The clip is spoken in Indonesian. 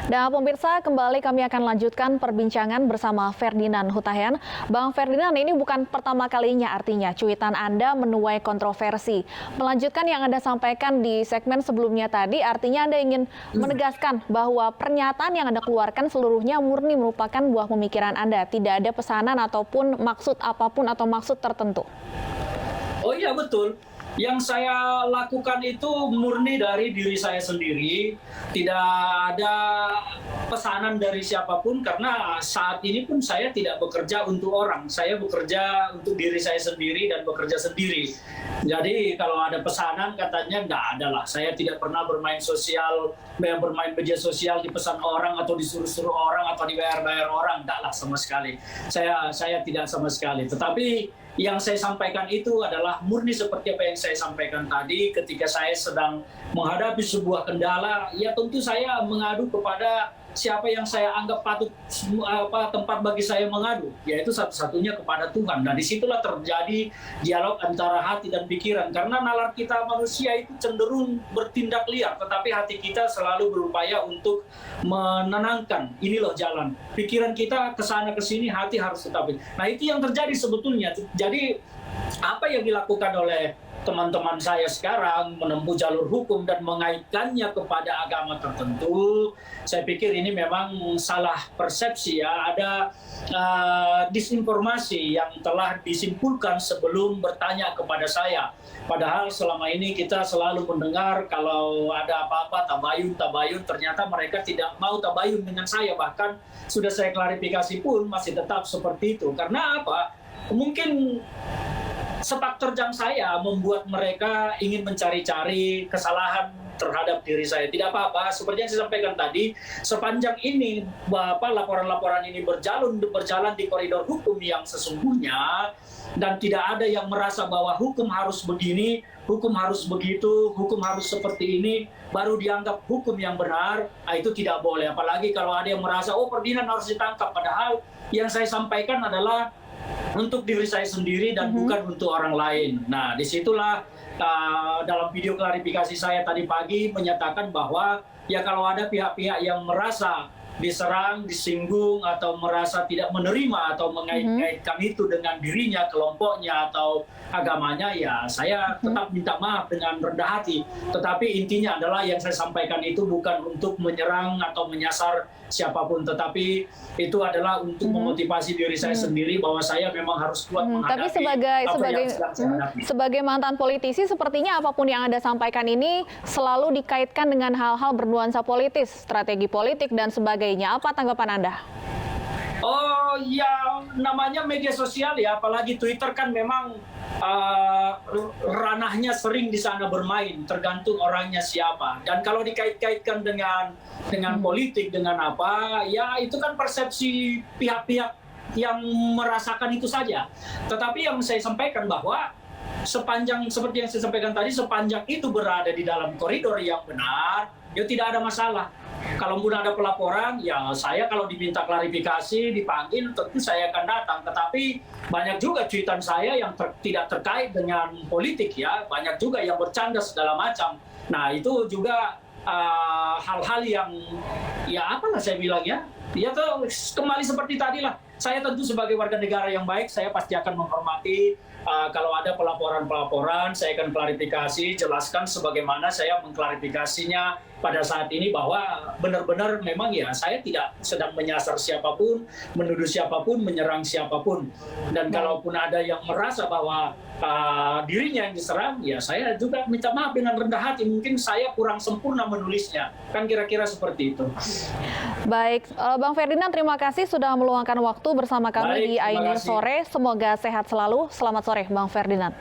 Dan pemirsa, kembali kami akan lanjutkan perbincangan bersama Ferdinand Hutahian. Bang Ferdinand, ini bukan pertama kalinya artinya cuitan Anda menuai kontroversi. Melanjutkan yang Anda sampaikan di segmen sebelumnya tadi, artinya Anda ingin menegaskan bahwa pernyataan yang Anda keluarkan seluruhnya murni merupakan buah pemikiran Anda. Tidak ada pesanan ataupun maksud apapun atau maksud tertentu. Oh iya, betul. Yang saya lakukan itu murni dari diri saya sendiri, tidak ada pesanan dari siapapun karena saat ini pun saya tidak bekerja untuk orang, saya bekerja untuk diri saya sendiri dan bekerja sendiri. Jadi kalau ada pesanan katanya nggak ada lah, saya tidak pernah bermain media sosial dipesan orang atau disuruh-suruh orang atau dibayar-bayar orang, enggak lah sama sekali. Saya tidak sama sekali, tetapi yang saya sampaikan itu adalah murni seperti apa yang saya sampaikan tadi ketika saya sedang menghadapi sebuah kendala, ya tentu saya mengadu kepada siapa yang saya anggap patut tempat bagi saya mengadu, yaitu satu-satunya kepada Tuhan. Nah, disitulah terjadi dialog antara hati dan pikiran, karena nalar kita manusia itu cenderung bertindak liar, tetapi hati kita selalu berupaya untuk menenangkan. Ini loh jalan. Pikiran kita kesana kesini, hati harus tetap. Nah, itu yang terjadi sebetulnya. Jadi apa yang dilakukan oleh teman-teman saya sekarang menempuh jalur hukum dan mengaitkannya kepada agama tertentu, saya pikir ini memang salah persepsi ya. Ada disinformasi yang telah disimpulkan sebelum bertanya kepada saya. Padahal selama ini kita selalu mendengar kalau ada apa-apa tabayun, ternyata mereka tidak mau tabayun dengan saya. Bahkan sudah saya klarifikasi pun masih tetap seperti itu. Karena apa? Mungkin sepak terjang saya membuat mereka ingin mencari-cari kesalahan terhadap diri saya. Tidak apa-apa, seperti yang saya sampaikan tadi, sepanjang ini laporan-laporan ini berjalan di koridor hukum yang sesungguhnya, dan tidak ada yang merasa bahwa hukum harus begini, hukum harus begitu, hukum harus seperti ini, baru dianggap hukum yang benar, itu tidak boleh. Apalagi kalau ada yang merasa, oh Ferdinand harus ditangkap, padahal yang saya sampaikan adalah untuk diri saya sendiri dan bukan untuk orang lain. Nah, disitulah dalam video klarifikasi saya tadi pagi menyatakan bahwa ya kalau ada pihak-pihak yang merasa diserang, disinggung, atau merasa tidak menerima atau mengait-ngaitkan itu dengan dirinya, kelompoknya, atau agamanya, ya saya tetap minta maaf dengan rendah hati. Tetapi intinya adalah yang saya sampaikan itu bukan untuk menyerang atau menyasar siapapun, tetapi itu adalah untuk memotivasi diri saya sendiri bahwa saya memang harus kuat menghadapi sebagai mantan politisi, sepertinya apapun yang Anda sampaikan ini selalu dikaitkan dengan hal-hal bernuansa politis, strategi politik, dan sebagainya. Apa tanggapan Anda? Oh ya, namanya media sosial ya, apalagi Twitter kan memang ranahnya sering di sana bermain, tergantung orangnya siapa. Dan kalau dikait-kaitkan dengan politik, dengan apa, ya itu kan persepsi pihak-pihak yang merasakan itu saja. Tetapi yang saya sampaikan bahwa seperti yang saya sampaikan tadi, sepanjang itu berada di dalam koridor yang benar, ya tidak ada masalah. Kalau pun ada pelaporan, ya saya kalau diminta klarifikasi, dipanggil, tentu saya akan datang. Tetapi banyak juga cuitan saya yang tidak terkait dengan politik ya, banyak juga yang bercanda segala macam. Nah, itu juga hal-hal yang ya apalah saya bilang ya tuh kembali seperti tadi lah. Saya tentu sebagai warga negara yang baik, saya pasti akan menghormati kalau ada pelaporan-pelaporan, saya akan klarifikasi, jelaskan sebagaimana saya mengklarifikasinya pada saat ini bahwa benar-benar memang ya saya tidak sedang menyasar siapapun, menuduh siapapun, menyerang siapapun. Dan kalaupun ada yang merasa bahwa dirinya yang diserang, ya saya juga minta maaf dengan rendah hati. Mungkin saya kurang sempurna menulisnya, kan kira-kira seperti itu. Baik, Bang Ferdinand, terima kasih sudah meluangkan waktu bersama kami di iNews Sore. Semoga sehat selalu. Selamat sore, Bang Ferdinand.